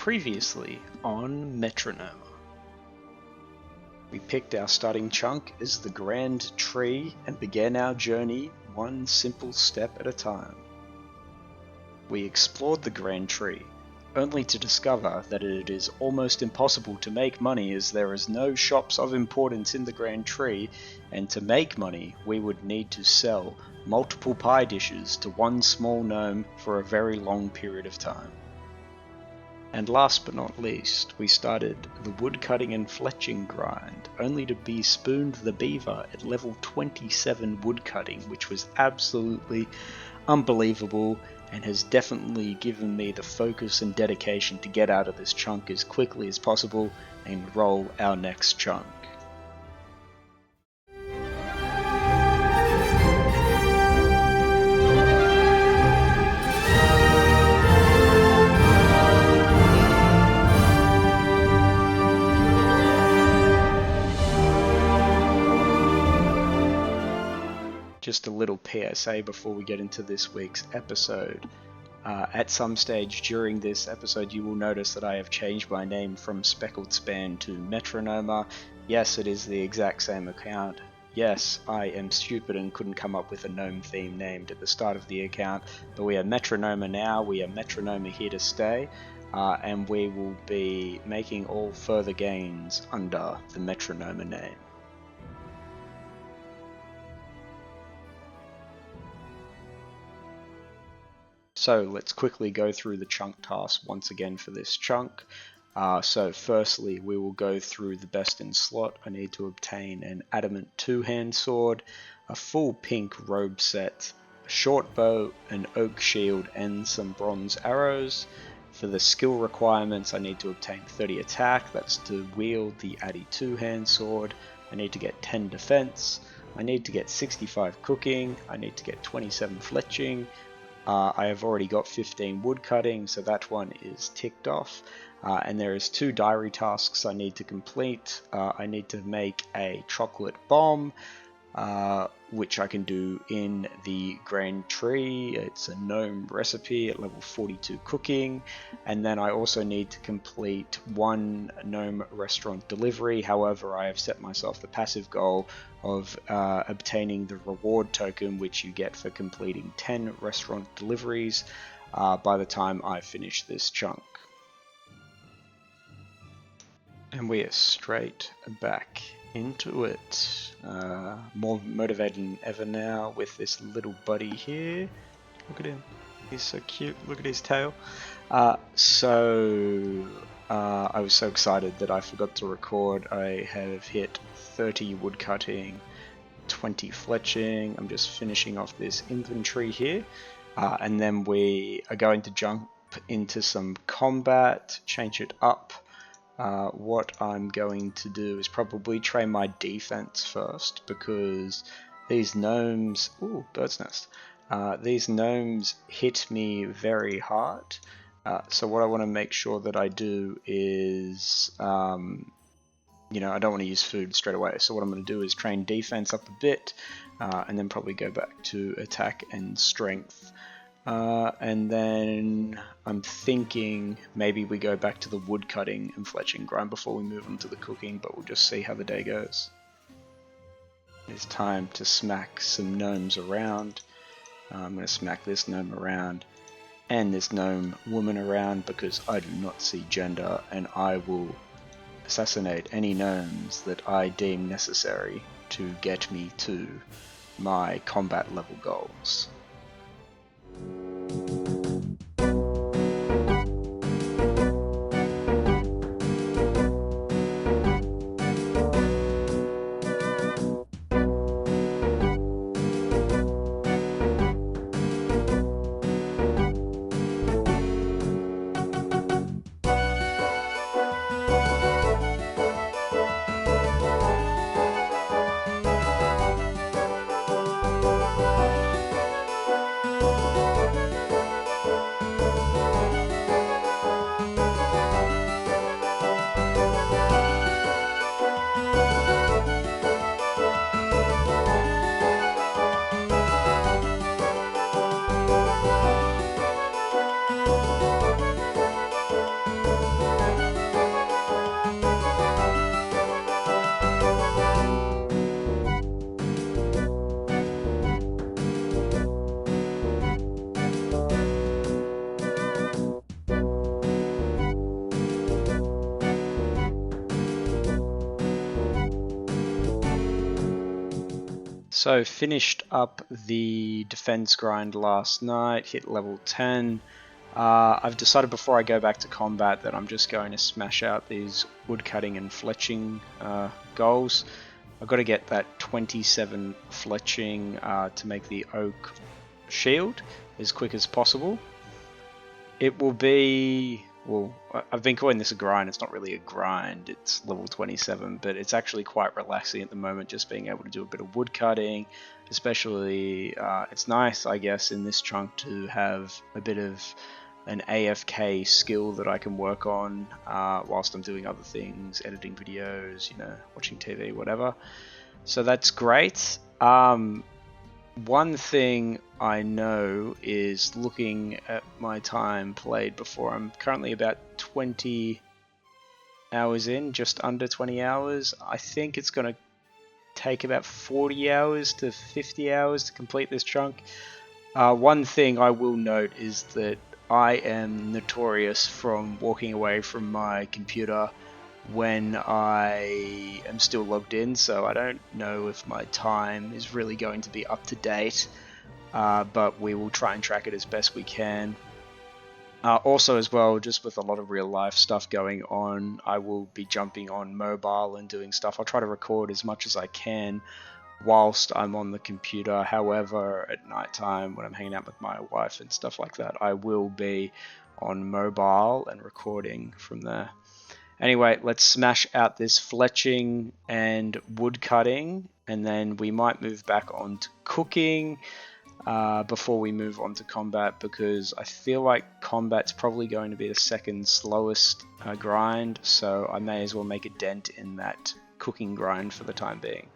Previously on Metrognomer. We picked our starting chunk as the Grand Tree and began our journey one simple step at a time. We explored the Grand Tree, only to discover that it is almost impossible to make money as there is no shops of importance in the Grand Tree, and to make money we would need to sell multiple pie dishes to one small gnome for a very long period of time. And last but not least, we started the woodcutting and fletching grind, only to be spooned the beaver at level 27 woodcutting, which was absolutely unbelievable and has definitely given me the focus and dedication to get out of this chunk as quickly as possible and roll our next chunk. Just a little PSA before we get into this week's episode. At some stage during this episode you will notice that I have changed my name from Speckled Span to Metrognomer. Yes, it is the exact same account. Yes, I am stupid and couldn't come up with a gnome theme named at the start of the account, but we are Metrognomer now, we are Metrognomer here to stay, and we will be making all further gains under the Metrognomer name. So let's quickly go through the chunk task once again for this chunk. So firstly, we will go through the best in slot. I need to obtain an adamant two-hand sword, a full pink robe set, a short bow, an oak shield, and some bronze arrows. For the skill requirements, I need to obtain 30 attack, that's to wield the Addy two-hand sword. I need to get 10 defense. I need to get 65 cooking. I need to get 27 fletching. I have already got 15 woodcutting, so that one is ticked off. And there is 2 diary tasks I need to complete. I need to make a chocolate bomb, which I can do in the Grand Tree. It's a gnome recipe at level 42 cooking. And then I also need to complete 1 gnome restaurant delivery. However, I have set myself the passive goal of obtaining the reward token, which you get for completing 10 restaurant deliveries by the time I finish this chunk. And we are straight back into it. More motivated than ever now with this little buddy here. Look at him, he's so cute, look at his tail. I was so excited that I forgot to record. I have hit 30 woodcutting, 20 fletching. I'm just finishing off this inventory here, and then we are going to jump into some combat, change it up. What I'm going to do is probably train my defense first, because these gnomes, ooh, bird's nest, these gnomes hit me very hard. So what I want to make sure that I do is, I don't want to use food straight away. So what I'm going to do is train defense up a bit, and then probably go back to attack and strength. And then I'm thinking maybe we go back to the woodcutting and fletching grind before we move on to the cooking, but we'll just see how the day goes. It's time to smack some gnomes around. I'm going to smack this gnome around and this gnome woman around because I do not see gender, and I will assassinate any gnomes that I deem necessary to get me to my combat level goals. So finished up the defense grind last night, hit level 10. I've decided before I go back to combat that I'm just going to smash out these woodcutting and fletching goals. I've got to get that 27 fletching to make the oak shield as quick as possible. It will be, well, I've been calling this a grind. It's not really a grind, it's level 27, but it's actually quite relaxing at the moment, just being able to do a bit of wood cutting. Especially, it's nice, I guess, in this chunk to have a bit of an AFK skill that I can work on whilst I'm doing other things, editing videos, you know, watching TV, whatever. So that's great. One thing I know is looking at my time played before. I'm currently about 20 hours in, just under 20 hours. I think it's going to take about 40 hours to 50 hours to complete this chunk. One thing I will note is that I am notorious from walking away from my computer when I am still logged in, so I don't know if my time is really going to be up to date, but we will try and track it as best we can. Also as well, just with a lot of real life stuff going on, I will be jumping on mobile and doing stuff. I'll try to record as much as I can whilst I'm on the computer. However, at night time when I'm hanging out with my wife and stuff like that, I will be on mobile and recording from there. Anyway, let's smash out this fletching and wood cutting, and then we might move back on to cooking before we move on to combat, because I feel like combat's probably going to be the second slowest grind, so I may as well make a dent in that cooking grind for the time being.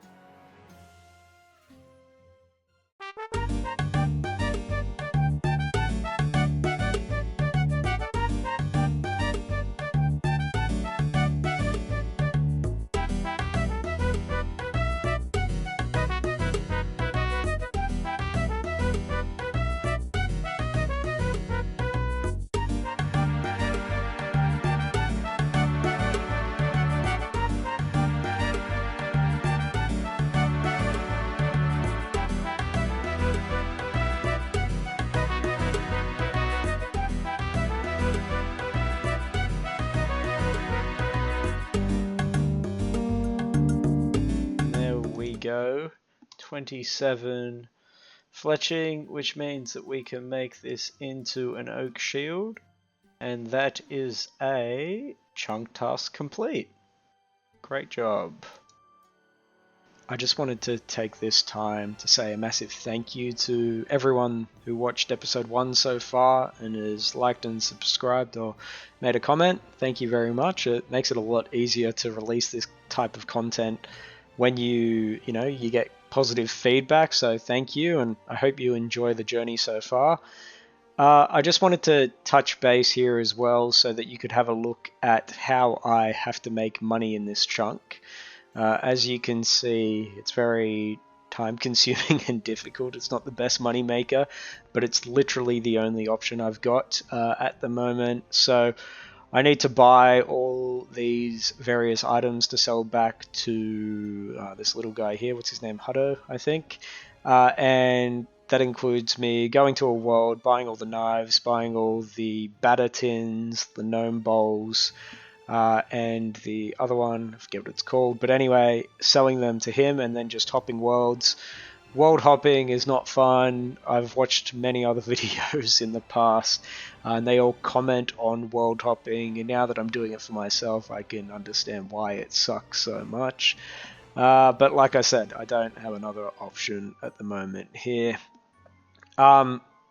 Go 27 fletching, which means that we can make this into an oak shield, and that is a chunk task complete. Great job. I just wanted to take this time to say a massive thank you to everyone who watched episode 1 so far and has liked and subscribed or made a comment. Thank you very much. It makes it a lot easier to release this type of content when you get positive feedback, so thank you, and I hope you enjoy the journey so far. I just wanted to touch base here as well so that you could have a look at how I have to make money in this chunk. As you can see, it's very time consuming and difficult. It's not the best money maker, but it's literally the only option I've got at the moment. So I need to buy all these various items to sell back to this little guy here. What's his name? Hutto, I think. And that includes me going to a world, buying all the knives, buying all the batter tins, the gnome bowls, and the other one, I forget what it's called. But anyway, selling them to him and then just hopping worlds. World hopping is not fun. I've watched many other videos in the past and they all comment on world hopping, and now that I'm doing it for myself I can understand why it sucks so much. But like I said, I don't have another option at the moment here.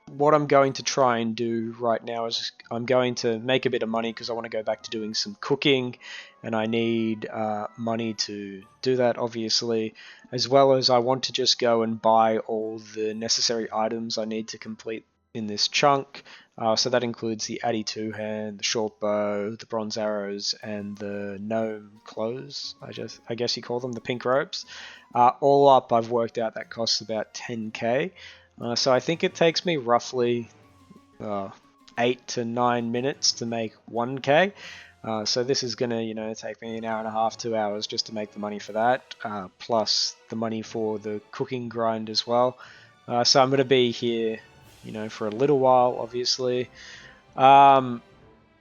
What I'm going to try and do right now is I'm going to make a bit of money because I want to go back to doing some cooking, and I need money to do that, obviously, as well as I want to just go and buy all the necessary items I need to complete in this chunk. So that includes the Addy two-hand, the short bow, the bronze arrows, and the gnome clothes, I guess you call them, the pink robes. All up, I've worked out that costs about 10k. So I think it takes me roughly 8 to 9 minutes to make 1k. So this is going to, take me an hour and a half, 2 hours just to make the money for that, plus the money for the cooking grind as well. So I'm going to be here, for a little while, obviously. And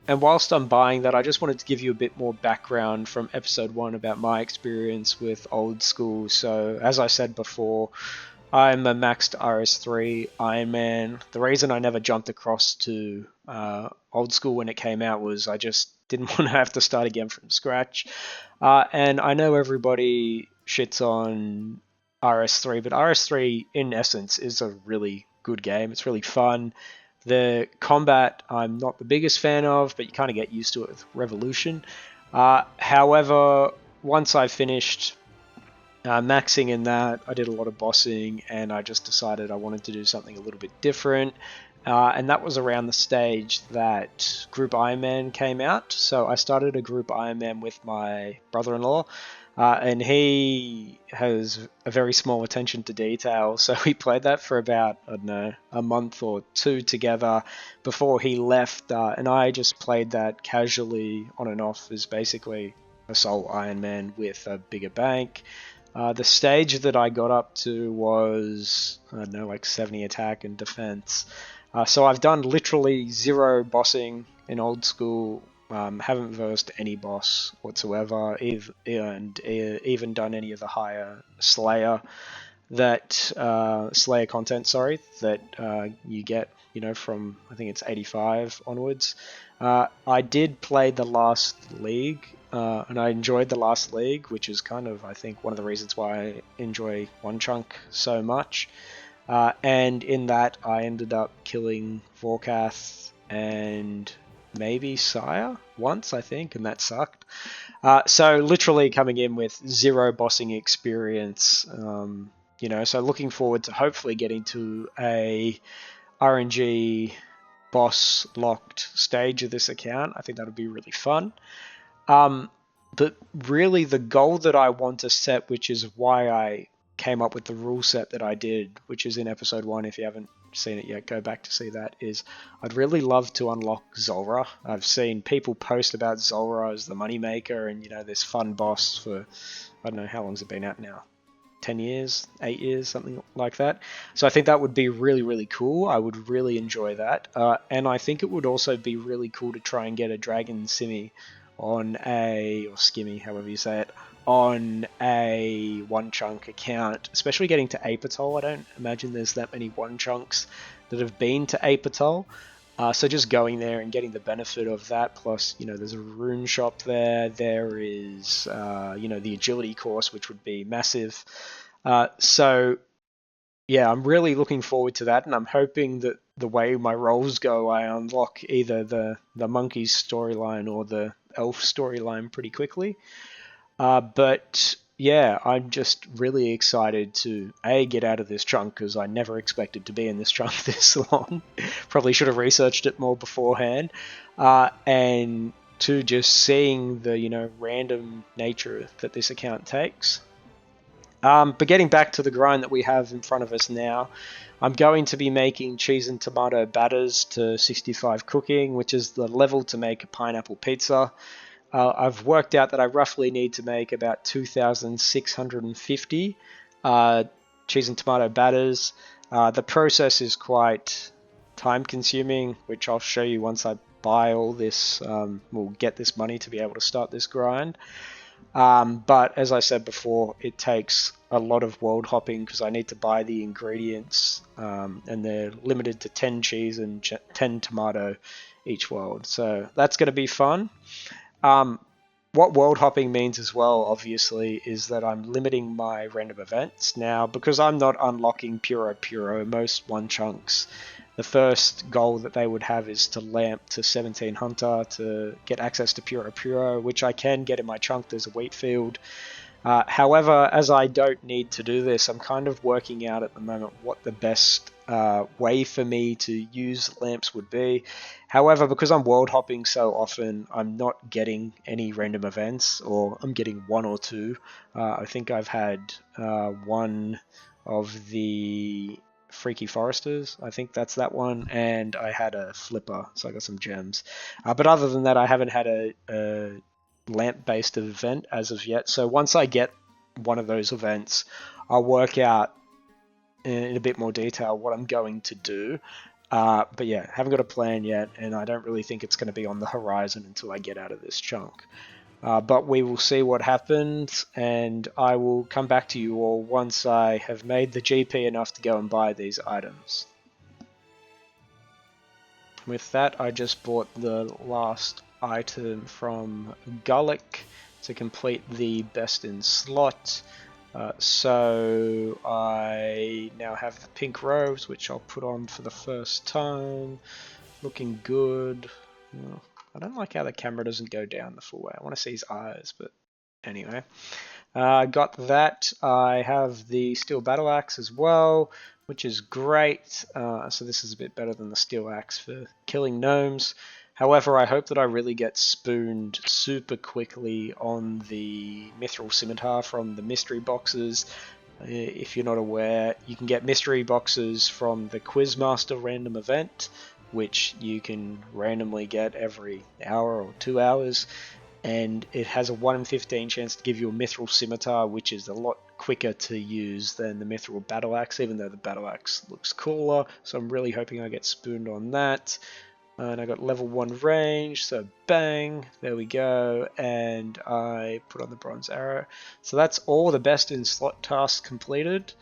whilst I'm buying that, I just wanted to give you a bit more background from episode 1 about my experience with old school. So as I said before, I'm a maxed RS3 Ironman. The reason I never jumped across to old school when it came out was I just didn't want to have to start again from scratch. And I know everybody shits on RS3, but RS3 in essence is a really good game. It's really fun. The combat I'm not the biggest fan of, but you kind of get used to it with Revolution. However, once I finished maxing in that, I did a lot of bossing, and I just decided I wanted to do something a little bit different. And that was around the stage that Group Ironman came out. So I started a Group Ironman with my brother-in-law, and he has a very small attention to detail. So we played that for about, I don't know, a month or two together before he left. And I just played that casually on and off as basically a sole Ironman with a bigger bank. The stage that I got up to was, I don't know, like 70 attack and defense. So I've done literally zero bossing in old school. Haven't versed any boss whatsoever, and even done any of the higher Slayer Slayer content. Sorry, that you get, from I think it's 85 onwards. I did play the last league. And I enjoyed the last league, which is kind of, I think, one of the reasons why I enjoy OneChunk so much. And in that, I ended up killing Vorkath and maybe Sire once, I think, and that sucked. So literally coming in with zero bossing experience, so looking forward to hopefully getting to a RNG boss locked stage of this account. I think that would be really fun. But really the goal that I want to set, which is why I came up with the rule set that I did, which is in episode 1, if you haven't seen it yet, go back to see that, is I'd really love to unlock Zulrah. I've seen people post about Zulrah as the moneymaker and, this fun boss for, I don't know, how long's it been out now? 10 years, 8 years, something like that. So I think that would be really, really cool. I would really enjoy that. And I think it would also be really cool to try and get a Dragon Simi on or Skimmy, however you say it, on a OneChunk account, especially getting to Apatol. I don't imagine there's that many OneChunks that have been to Apatol. So just going there and getting the benefit of that, plus, there's a rune shop there. There is, the agility course, which would be massive. So, yeah, I'm really looking forward to that, and I'm hoping that the way my rolls go, I unlock either the monkeys storyline or the elf storyline pretty quickly. But yeah, I'm just really excited to get out of this chunk, because I never expected to be in this chunk this long. Probably should have researched it more beforehand. And to just seeing the random nature that this account takes. But getting back to the grind that we have in front of us now, I'm going to be making cheese and tomato batters to 65 cooking, which is the level to make a pineapple pizza. I've worked out that I roughly need to make about 2,650 cheese and tomato batters. The process is quite time consuming, which I'll show you once I buy all this. We'll get this money to be able to start this grind. But as I said before, it takes a lot of world hopping because I need to buy the ingredients, and they're limited to 10 cheese and 10 tomato each world. So that's going to be fun. What world hopping means as well, obviously, is that I'm limiting my random events. Now, because I'm not unlocking Puro, most OneChunks, the first goal that they would have is to lamp to 17 Hunter to get access to Puro, which I can get in my chunk. There's a wheat field. However, as I don't need to do this, I'm kind of working out at the moment what the best way for me to use lamps would be. However, because I'm world hopping so often, I'm not getting any random events, or I'm getting one or two. I think I've had one of the Freaky Foresters. I think that's that one. And I had a flipper, so I got some gems. But other than that, I haven't had a lamp-based event as of yet. So once I get one of those events, I'll work out in a bit more detail what I'm going to do. But yeah, haven't got a plan yet, and I don't really think it's going to be on the horizon until I get out of this chunk. But we will see what happens, and I will come back to you all once I have made the GP enough to go and buy these items. With that, I just bought the last item from Gullick to complete the best in slot. So I now have the pink robes, which I'll put on for the first time. Looking good. I don't like how the camera doesn't go down the full way. I want to see his eyes, but anyway. I got that. I have the steel battle axe as well, which is great. So this is a bit better than the steel axe for killing gnomes. However, I hope that I really get spooned super quickly on the mithril scimitar from the mystery boxes. If you're not aware, you can get mystery boxes from the Quizmaster random event, which you can randomly get every hour or 2 hours, and it has a 1 in 15 chance to give you a mithril scimitar, which is a lot quicker to use than the mithril battle axe, even though the battle axe looks cooler. So I'm really hoping I get spooned on that. And I got level 1 range, so bang, there we go, and I put on the bronze arrow. So that's all the best in slot tasks completed.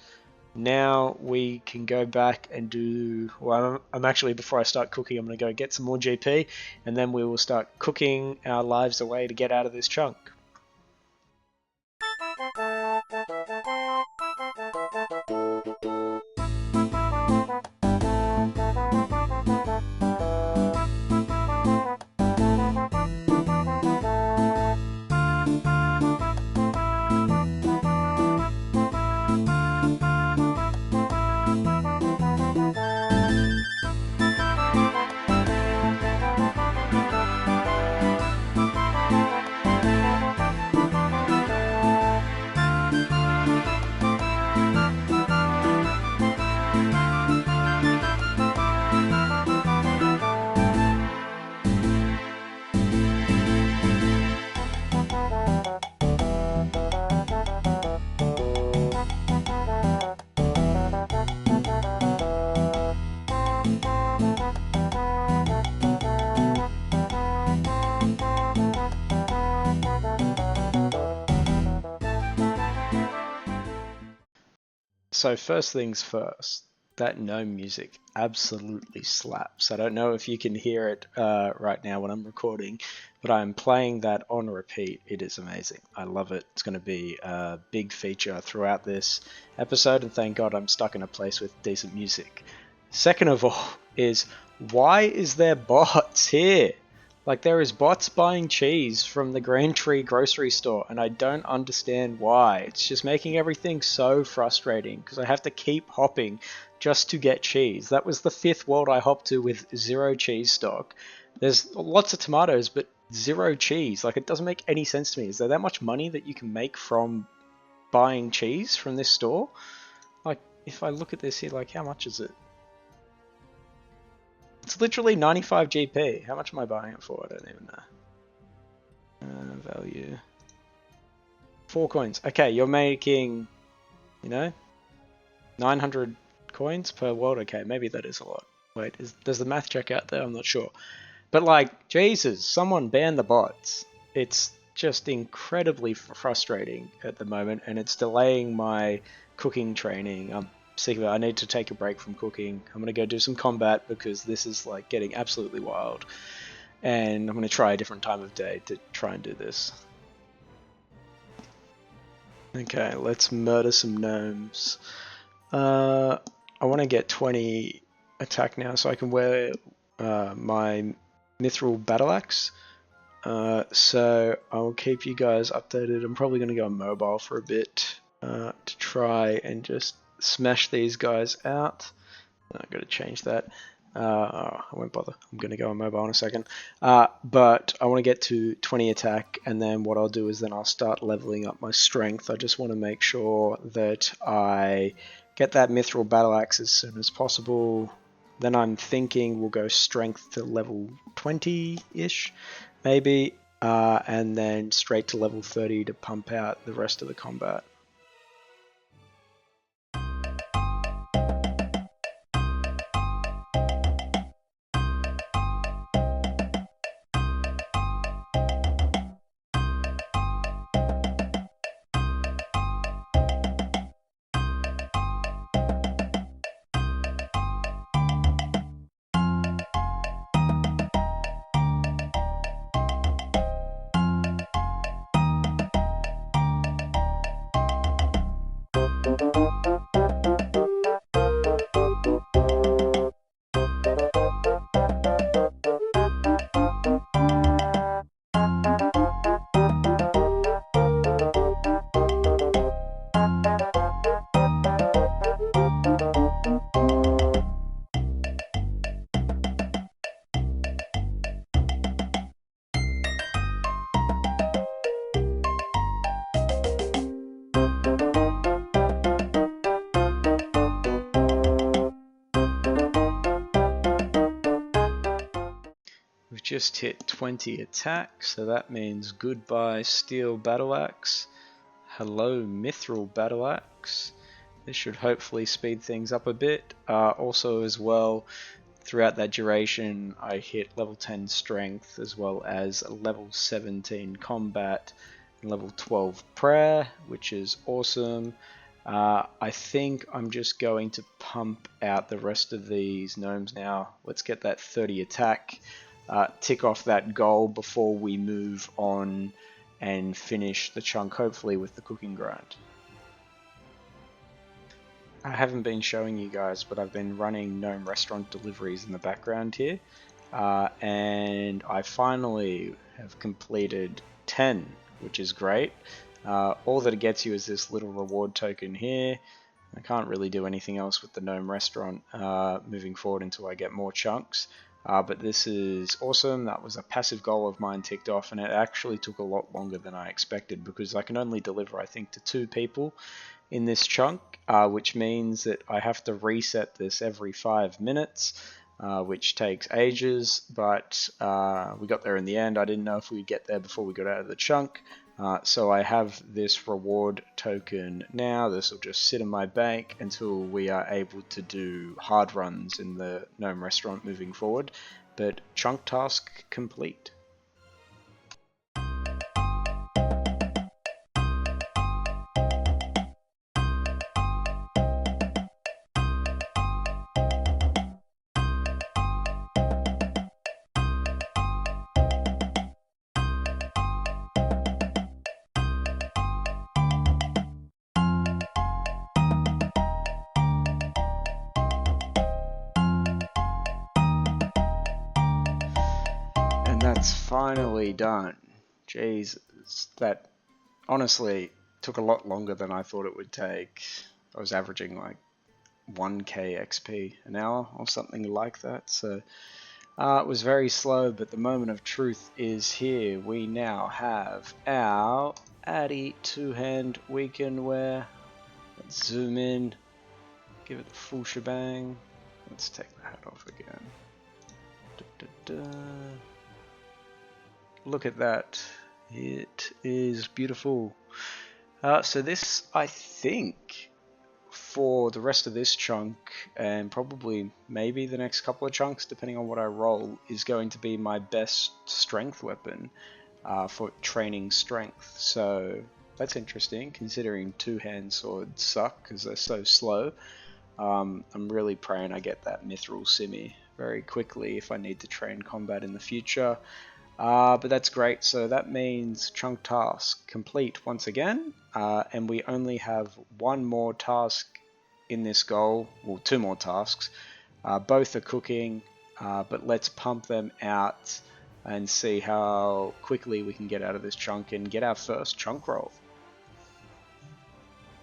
Now we can go back and do, well, I'm actually, before I start cooking, I'm going to go get some more GP, and then we will start cooking our lives away to get out of this chunk. So first things first, that gnome music absolutely slaps. I don't know if you can hear it right now when I'm recording, but I'm playing that on repeat. It is amazing. I love it. It's going to be a big feature throughout this episode, and thank God I'm stuck in a place with decent music. Second of all is, why is there bots here? Like, there is bots buying cheese from the Greentree grocery store, and I don't understand why. It's just making everything so frustrating, because I have to keep hopping just to get cheese. That was the 5th world I hopped to with 0 cheese stock. There's lots of tomatoes, but 0 cheese. Like, it doesn't make any sense to me. Is there that much money that you can make from buying cheese from this store? Like, if I look at this here, like, how much is it? It's literally 95 GP. How much am I buying it for? I don't even know. Value. 4 coins. Okay, you're making, 900 coins per world. Okay, maybe that is a lot. Wait, does the math check out there? I'm not sure. But like, Jesus, someone ban the bots. It's just incredibly frustrating at the moment, and it's delaying my cooking training. I'm sick of it. I need to take a break from cooking. I'm going to go do some combat because this is like getting absolutely wild. And I'm going to try a different time of day to try and do this. Okay, let's murder some gnomes. I want to get 20 attack now so I can wear my mithril battle axe. So I'll keep you guys updated. I'm probably going to go mobile for a bit to try and just smash these guys out. I've got to change that. I won't bother. I'm going to go on mobile in a second. But I want to get to 20 attack, and then what I'll do is then I'll start leveling up my strength. I just want to make sure that I Get that mithril battle axe as soon as possible. Then I'm thinking we'll go strength to level 20-ish, maybe, and then straight to level 30 to pump out the rest of the combat. We've just hit 20 attack, so that means goodbye steel battle axe. Hello mithril battle axe. This should hopefully speed things up a bit. Also as well, throughout that duration I hit level 10 strength as well as level 17 combat and level 12 prayer, which is awesome. I think I'm just going to pump out the rest of these gnomes now. Let's get that 30 attack. Tick off that goal before we move on and finish the chunk, hopefully with the cooking grind. I haven't been showing you guys, but I've been running Gnome restaurant deliveries in the background here, and I finally have completed 10, which is great. All that it gets you is this little reward token here. I can't really do anything else with the Gnome restaurant moving forward until I get more chunks. But this is awesome. That was a passive goal of mine ticked off, and it actually took a lot longer than I expected because I can only deliver, I think, to 2 people in this chunk, which means that I have to reset this every 5 minutes, which takes ages, but we got there in the end. I didn't know if we'd get there before we got out of the chunk, so I have this reward token now. This will just sit in my bank until we are able to do hard runs in the Gnome restaurant moving forward, but chunk task complete. That's finally done. Jesus, that honestly took a lot longer than I thought it would take. I was averaging like 1k XP an hour or something like that, so it was very slow, but the moment of truth is here. We now have our Addy two-hand weekend wear. Let's zoom in, give it the full shebang. Let's take the hat off again. Look at that. It is beautiful. So this, I think, for the rest of this chunk, and probably maybe the next couple of chunks, depending on what I roll, is going to be my best strength weapon for training strength. So that's interesting, considering two-hand swords suck because they're so slow. I'm really praying I get that mithril simi very quickly if I need to train combat in the future. But that's great, so that means chunk task complete once again, and we only have one more task in this goal, well, 2 more tasks. Both are cooking, but let's pump them out and see how quickly we can get out of this chunk and get our first chunk roll.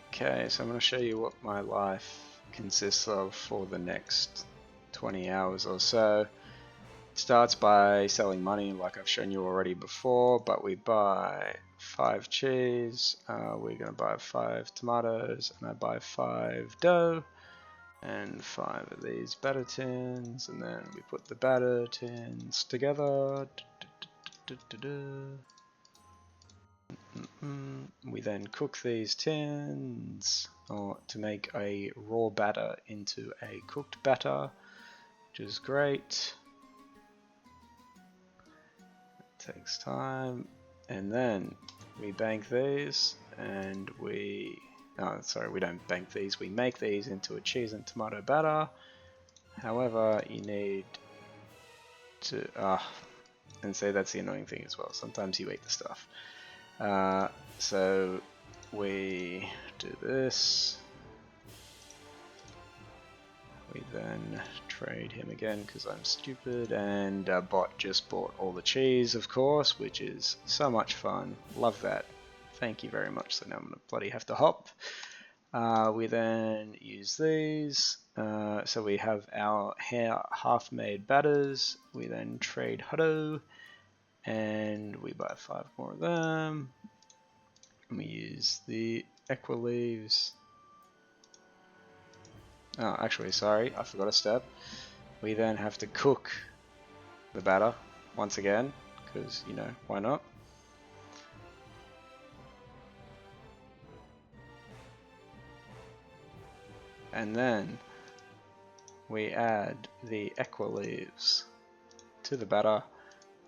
Okay, so I'm going to show you what my life consists of for the next 20 hours or so. Starts by selling money like I've shown you already before, but we buy 5 cheese, we're going to buy 5 tomatoes, and I buy 5 dough, and 5 of these batter tins, and then we put the batter tins together. We then cook these tins to make a raw batter into a cooked batter, which is great. It takes time, and then we bank these, and we don't bank these, we make these into a cheese and tomato batter. However, you need to and see, that's the annoying thing as well, sometimes you eat the stuff. So we do this. We then trade him again because I'm stupid, and bot just bought all the cheese, of course, which is so much fun. Love that. Thank you very much. So now I'm going to bloody have to hop. We then use these. So we have our half-made batters. We then trade Hutto, and we buy 5 more of them. And we use the Equileaves. Oh, actually, sorry, I forgot a step. We then have to cook the batter once again, because, you know, why not? And then we add the Equileaves to the batter,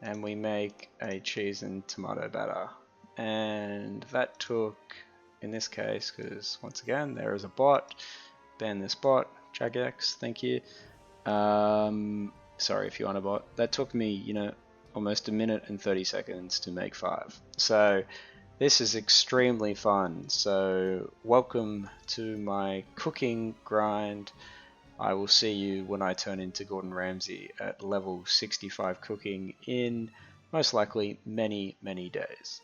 and we make a cheese and tomato batter. And that took, in this case, because once again, there is a bot. Ban this bot, Jagex, thank you. Sorry if you want a bot. That took me, you know, almost 1 minute and 30 seconds to make 5. So this is extremely fun. So welcome to my cooking grind. I will see you when I turn into Gordon Ramsay at level 65 cooking in most likely many, many days.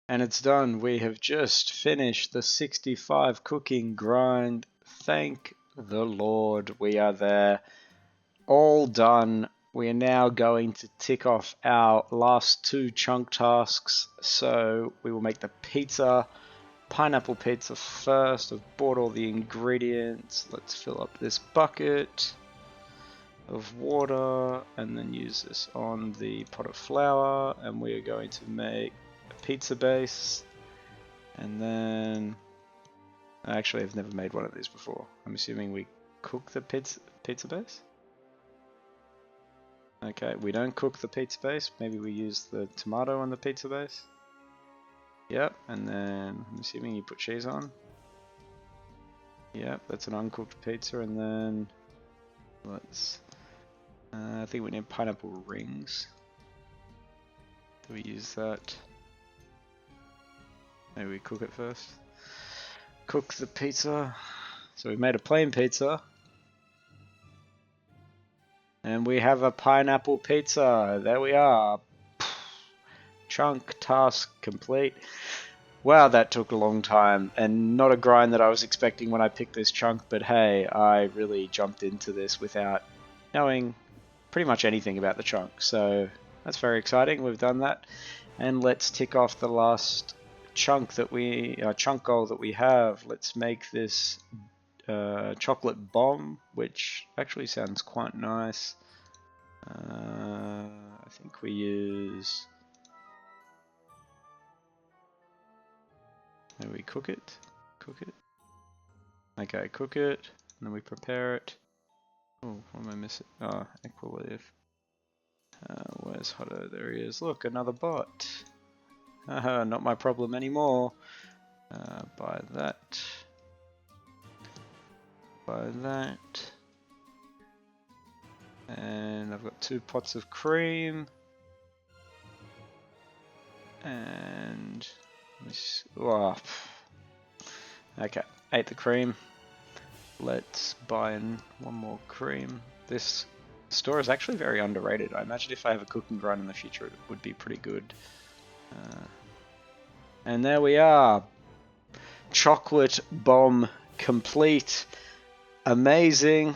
And it's done. We have just finished the 65 cooking grind. Thank the Lord, we are there. All done. We are now going to tick off our last 2 chunk tasks. So we will make the pizza, pineapple pizza first. I've bought all the ingredients. Let's fill up this bucket of water and then use this on the pot of flour, and we are going to make a pizza base. And then actually, I've never made one of these before. I'm assuming we cook the pizza base. Okay, we don't cook the pizza base. Maybe we use the tomato on the pizza base. Yep, and then I'm assuming you put cheese on. Yep, that's an uncooked pizza. And then let's I think we need pineapple rings. Do we use that? Maybe we cook it first. Cook the pizza. So we've made a plain pizza. And we have a pineapple pizza. There we are. Chunk task complete. Wow, that took a long time, and not a grind that I was expecting when I picked this chunk, but hey, I really jumped into this without knowing pretty much anything about the chunk, so that's very exciting. We've done that, and let's tick off the last chunk goal that we have. Let's make this chocolate bomb, which actually sounds quite nice. I think we use... Then we cook it. Okay, cook it, and then we prepare it. Oh, what am I missing? Oh, Equilive. Where's Hotto? There he is. Look, another bot. Not my problem anymore. Buy that. Buy that. And I've got 2 pots of cream. And... Oh. Okay, ate the cream. Let's buy in 1 more cream. This store is actually very underrated. I imagine if I have a cooking grind in the future, it would be pretty good. And there we are. Chocolate bomb complete. Amazing.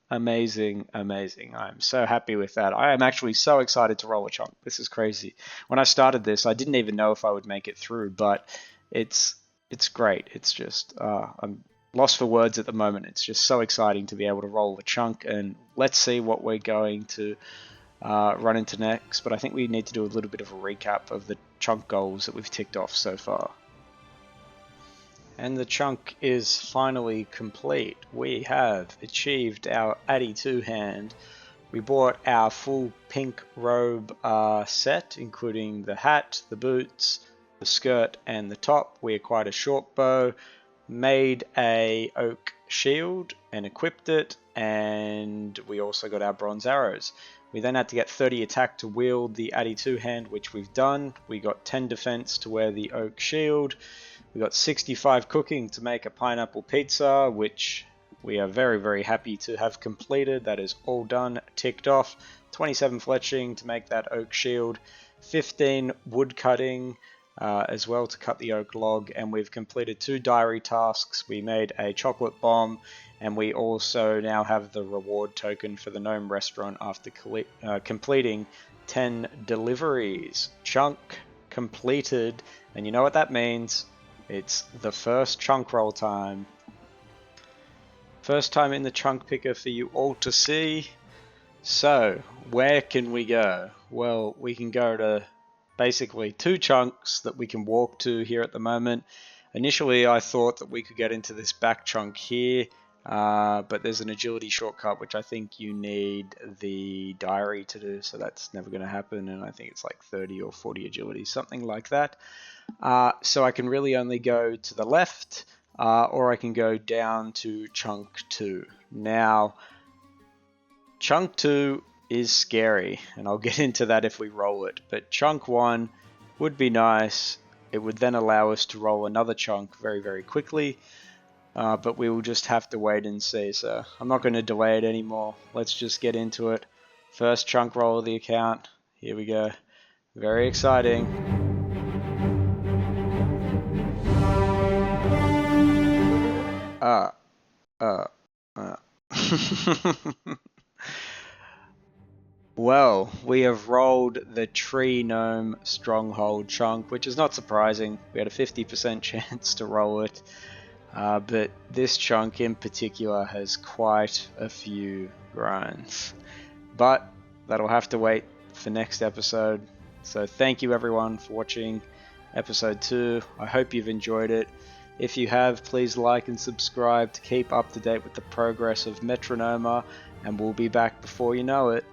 Amazing, amazing. I'm so happy with that. I am actually so excited to roll a chunk. This is crazy. When I started this, I didn't even know if I would make it through, but it's great. It's just, I'm lost for words at the moment. It's just so exciting to be able to roll a chunk, and let's see what we're going to run into next. But I think we need to do a little bit of a recap of the chunk goals that we've ticked off so far. And the chunk is finally complete. We have achieved our Addy 2 hand. We bought our full pink robe set, including the hat, the boots, the skirt, and the top. We acquired a short bow, made a oak shield, and equipped it, and we also got our bronze arrows. We then had to get 30 attack to wield the Addy 2 hand, which we've done. We got 10 defense to wear the oak shield. We got 65 cooking to make a pineapple pizza, which we are very, very happy to have completed. That is all done, ticked off. 27 fletching to make that oak shield. 15 wood cutting as well to cut the oak log. And we've completed 2 diary tasks. We made a chocolate bomb, and we also now have the reward token for the Gnome restaurant after completing 10 deliveries. Chunk completed, and you know what that means. It's the first chunk roll time. First time in the chunk picker for you all to see. So, where can we go? Well, we can go to basically 2 chunks that we can walk to here at the moment. Initially, I thought that we could get into this back chunk here, but there's an agility shortcut, which I think you need the diary to do, so that's never going to happen, and I think it's like 30 or 40 agility, something like that. So I can really only go to the left, or I can go down to chunk 2. Now, chunk 2 is scary, and I'll get into that if we roll it, but chunk 1 would be nice. It would then allow us to roll another chunk very, very quickly, but we will just have to wait and see, so I'm not going to delay it anymore. Let's just get into it. First chunk roll of the account. Here we go. Very exciting. Well, we have rolled the Tree Gnome Stronghold chunk, which is not surprising. We had a 50% chance to roll it, but this chunk in particular has quite a few grinds. But that'll have to wait for next episode. So thank you everyone for watching episode 2. I hope you've enjoyed it. If you have, please like and subscribe to keep up to date with the progress of Metrognomer, and we'll be back before you know it.